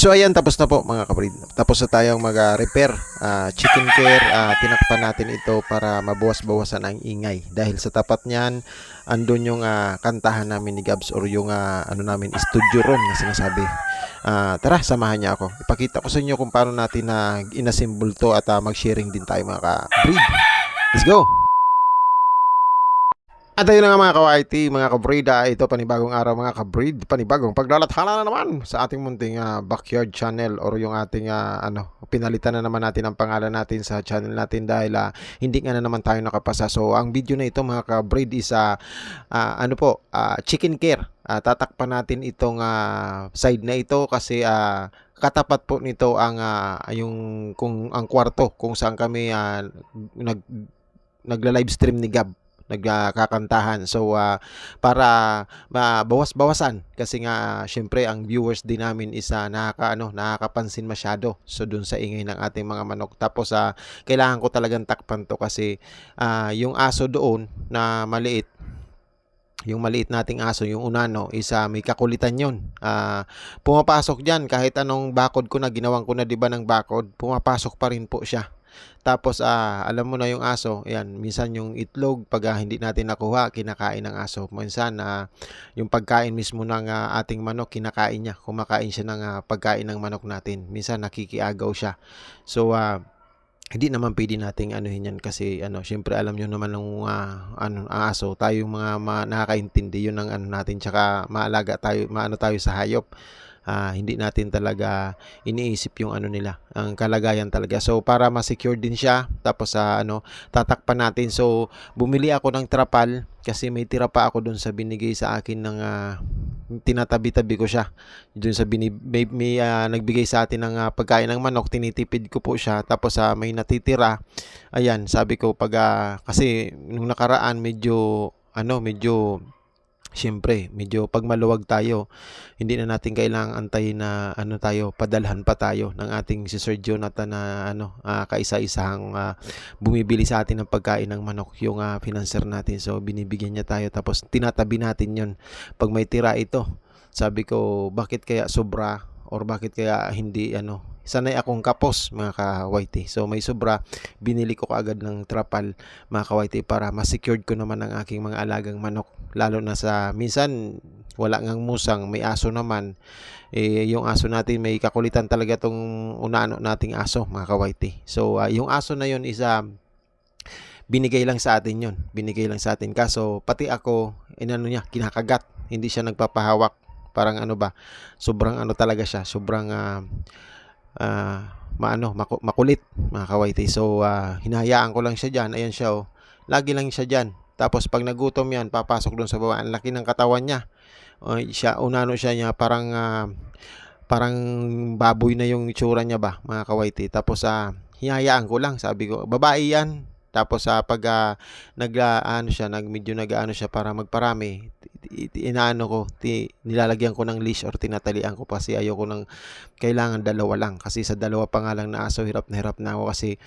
So ayan, tapos na po mga kabrid. Tapos na tayong mag-repair, chicken care. Tinakpan natin ito para mabawas-bawasan ang ingay. Dahil sa tapat niyan, andun yung kantahan namin ni Gabs or yung ano namin, studio room na sinasabi. Tara, samahan niya ako. Ipakita ko sa inyo kung paano natin na inassemble to at mag-sharing din tayo mga kabrid. Let's go! At ayun na nga mga ka-YT, mga kabrida, ito panibagong araw mga kabrid, panibagong paglalathala na naman sa ating munting backyard channel or yung ating pinalitan na naman natin ang pangalan natin sa channel natin dahil hindi nga na naman tayo nakapasa. So ang video na ito mga kabrid is chicken care. Tatakpan natin itong side na ito kasi katapat po nito ang kung ang kwarto kung saan kami nagla-live stream ni Gab, nagkakantahan. So para mabawas-bawasan kasi nga syempre ang viewers din namin is nakakapansin masyado so dun sa ingay ng ating mga manok. Tapos kailangan ko talagang takpan to kasi yung aso doon na maliit, yung maliit nating aso, yung unano, may kakulitan yun. Pumapasok dyan kahit anong bakod ko na, ginawan ko na diba ng bakod, pumapasok pa rin po siya. Tapos alam mo na yung aso, ayan, minsan yung itlog pag hindi natin nakuha, kinakain ng aso. Minsan yung pagkain mismo ng ating manok, kinakain niya. Kumakain siya ng pagkain ng manok natin. Minsan nakikiagaw siya. So hindi naman pwede nating anuhin yan kasi syempre alam niyo naman ng ang aso, tayo yung mga nakakaintindi yun ng natin, tsaka maalaga tayo, tayo sa hayop. Hindi natin talaga iniisip yung nila, ang kalagayan talaga. So para ma-secure din siya, tapos tatakpan natin. So bumili ako ng trapal kasi may tira pa ako doon sa binigay sa akin ng tinatabi-tabi ko siya. Doon sa may nagbigay sa atin ng pagkain ng manok, tinitipid ko po siya. Tapos may natitira. Ayan, sabi ko kasi nung nakaraan medyo siyempre, medyo pag maluwag tayo, hindi na natin kailangang antayin na padalhan pa tayo ng ating si Sir Jonathan na kaisa-isahang bumibili sa atin ng pagkain ng manok, yung financer natin. So binibigyan niya tayo, tapos tinatabi natin yon pag may tira ito. Sabi ko, bakit kaya sobra or bakit kaya hindi sanay akong kapos mga ka-YT. So may sobra, binili ko kaagad ng trapal mga ka-YT para ma-secured ko naman ang aking mga alagang manok. Lalo na sa minsan wala ngang musang, may aso naman. Yung aso natin may kakulitan talaga tong unano nating aso mga ka-YT. So yung aso na yun is binigay lang sa atin yun. Binigay lang sa atin. Kaso pati ako, kinakagat. Hindi siya nagpapahawak. Parang sobrang talaga siya. Sobrang makulit mga ka-YT. So hinahayaan ko lang siya dyan. Ayan siya, oh. Lagi lang siya dyan. Tapos pag nagutom yan, papasok doon sa baba. Ang laki ng katawan niya. Siya parang baboy na yung itsura niya ba mga ka-YT. Tapos hinahayaan ko lang. Sabi ko, babae yan. Tapos pag medyo nag-ano siya para magparami, nilalagyan ko ng leash or tinatalian ko kasi ayoko nang kailangan dalawa lang. Kasi sa dalawa pa nga lang na aso, hirap na ako kasi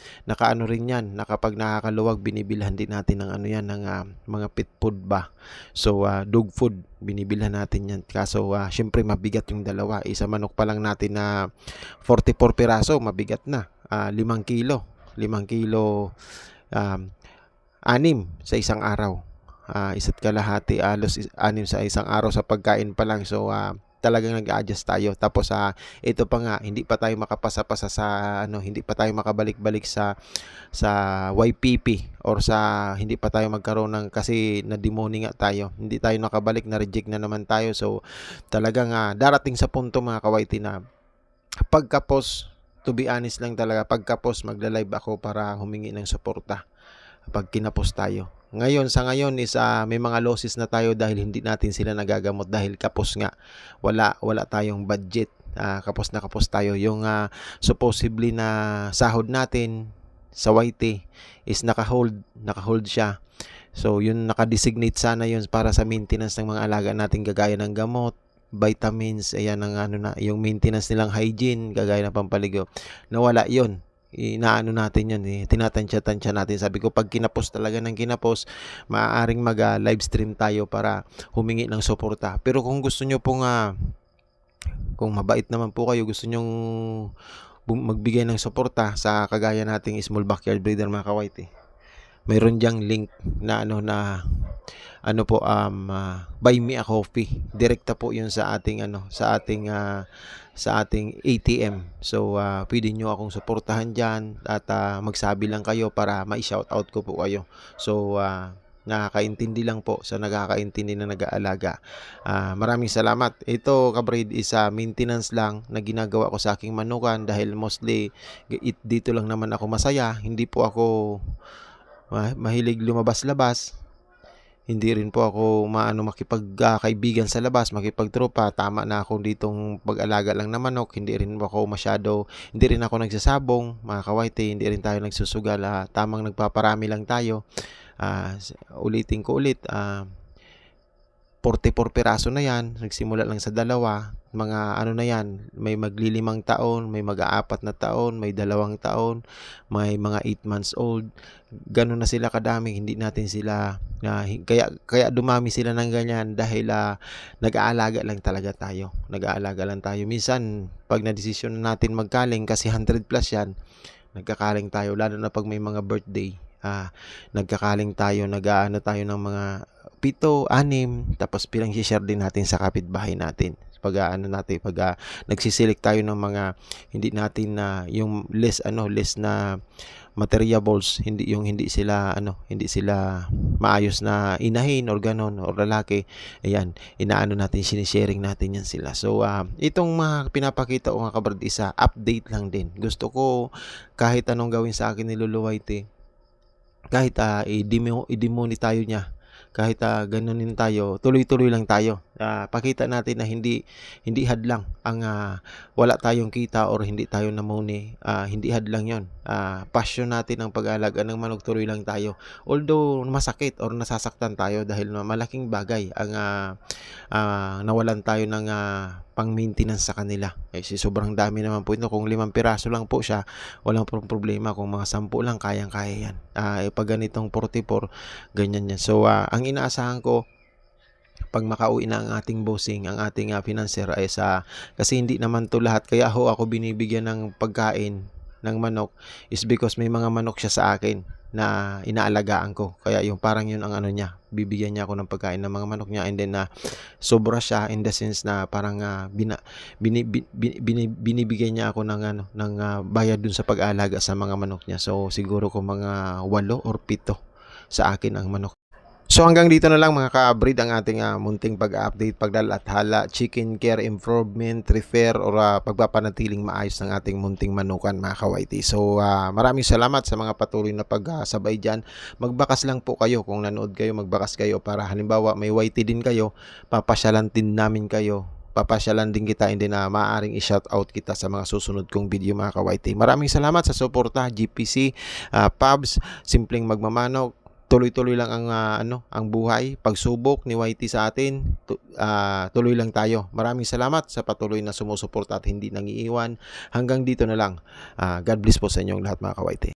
rin yan. Kapag nakakaluwag, binibilhan din natin ng ng mga pet food ba. So dog food, binibilhan natin yan. Kaso syempre mabigat yung dalawa. Isa manok pa lang natin na 44 piraso, mabigat na. 5 kilo. 5 kilo 6 sa isang araw. Isa't kalahati, alos 6 sa isang araw sa pagkain pa lang. So talagang nag-adjust tayo. Tapos ito pa nga, hindi pa tayo makapasa-pasa sa hindi pa tayo makabalik-balik sa YPP or hindi pa tayo magkaroon ng, kasi na-demoni nga tayo. Hindi tayo nakabalik, na-reject na naman tayo. So talagang darating sa punto mga ka-YT na pagkapos, to be honest lang talaga, pagkapos magla-live ako para humingi ng suporta pag kinapos tayo. Sa ngayon is may mga losses na tayo dahil hindi natin sila nagagamot dahil kapos nga. Wala tayong budget. Kapos na kapos tayo. Yung supposedly na sahod natin sa YT is naka-hold siya. So yun, naka-designate sana yun para sa maintenance ng mga alaga natin, gagaya ng gamot, vitamins, ayan ang yung maintenance nilang hygiene, gagaya ng pampaligo. Nawala yun. Natin yun, tinatansya-tansya natin. Sabi ko, pag kinapos talaga ng kinapos, maaaring mag live stream tayo para humingi ng suporta. Pero kung gusto nyo pong Kung mabait naman po kayo, gusto niyong magbigay ng suporta sa kagaya nating small backyard breeder mga ka-white, mayroon diyang link na buy me a coffee. Direkta po 'yun sa ating sa ating ATM. So pwede niyo akong suportahan diyan at magsabi lang kayo para mai-shoutout ko po kayo. So nakakaintindi lang po sa nakakaintindi na nag-aalaga. Maraming salamat. Ito ka-breed is maintenance lang na ginagawa ko sa aking manukan dahil mostly dito lang naman ako masaya. Hindi po ako mahilig lumabas-labas. Hindi rin po ako makipagkaibigan sa labas, makipagtropa. Tama na ako ditong pag-alaga lang ng manok. Hindi rin ako nagsasabong, mga ka-white, hindi rin tayo nagsusugal. Tamang nagpaparami lang tayo. Ulitin ko ulit, 44 piraso na yan, nagsimula lang sa dalawa, mga ano na yan, may magli-5 taon, may mag-4 na taon, may 2 taon, may mga 8 months old, gano'n na sila kadami, hindi natin sila, kaya dumami sila ng ganyan dahil nag-aalaga lang tayo, minsan, pag na-desisyon natin magkaling, kasi 100 plus yan, nagkakaling tayo, lalo na pag may mga birthday, nagkakaling tayo, nag-aano tayo ng mga 7, 6, tapos pinang-share din natin sa kapitbahay natin. Pag nagsiselect tayo ng mga hindi natin yung less na materials, hindi sila maayos na inahin or ganon or lalaki. Ayan, sinisharing natin yan sila. So itong mga pinapakita ko mga kabrad isa, update lang din. Gusto ko kahit anong gawin sa akin ni Lolo Whitey, kahit i-demoni tayo niya, kahit ganunin tayo, tuloy-tuloy lang tayo. Pakita natin na hindi hadlang ang wala tayong kita or hindi tayo namuni. Hindi hadlang yon. Passion natin ang pag-aalaga ng manok, tuloy lang tayo. Although masakit or nasasaktan tayo dahil malaking bagay ang nawalan tayo ng pang-maintenance sa kanila. Sobrang dami naman po ito. Kung 5 piraso lang po siya, walang problema. Kung mga 10 lang, kayang-kaya yan. Pag ganitong 44, ganyan yan. So ang inaasahan ko, pag makauwi na ang ating bossing, ang ating financier, ay kasi hindi naman to lahat, kaya ako binibigyan ng pagkain ng manok is because may mga manok siya sa akin na inaalagaan ko. Kaya yung parang yun ang niya, bibigyan niya ako ng pagkain ng mga manok niya, and then sobra siya in the sense na parang binibigyan niya ako ng bayad dun sa pag-aalaga sa mga manok niya. So siguro ko mga 8 or 7 sa akin ang manok. So hanggang dito na lang mga ka-breed ang ating munting pag-update, paglalathala, chicken care improvement, refer or pagpapanatiling maayos ng ating munting manukan mga ka-whitey. So maraming salamat sa mga patuloy na pagsabay dyan. Magbakas lang po kayo kung nanood kayo, magbakas kayo para halimbawa may whitey din kayo, papasyalan din namin kayo. Papasyalan din kita, and then maaaring i-shoutout kita sa mga susunod kong video mga ka-whitey. Maraming salamat sa suporta, GPC, Pubs, simpleng magmamanok. Tuloy-tuloy lang ang buhay, pagsubok ni Whitey sa atin, tuloy lang tayo. Maraming salamat sa patuloy na sumusuporta at hindi nangiiwan. Hanggang dito na lang. God bless po sa inyong lahat mga ka-whitey.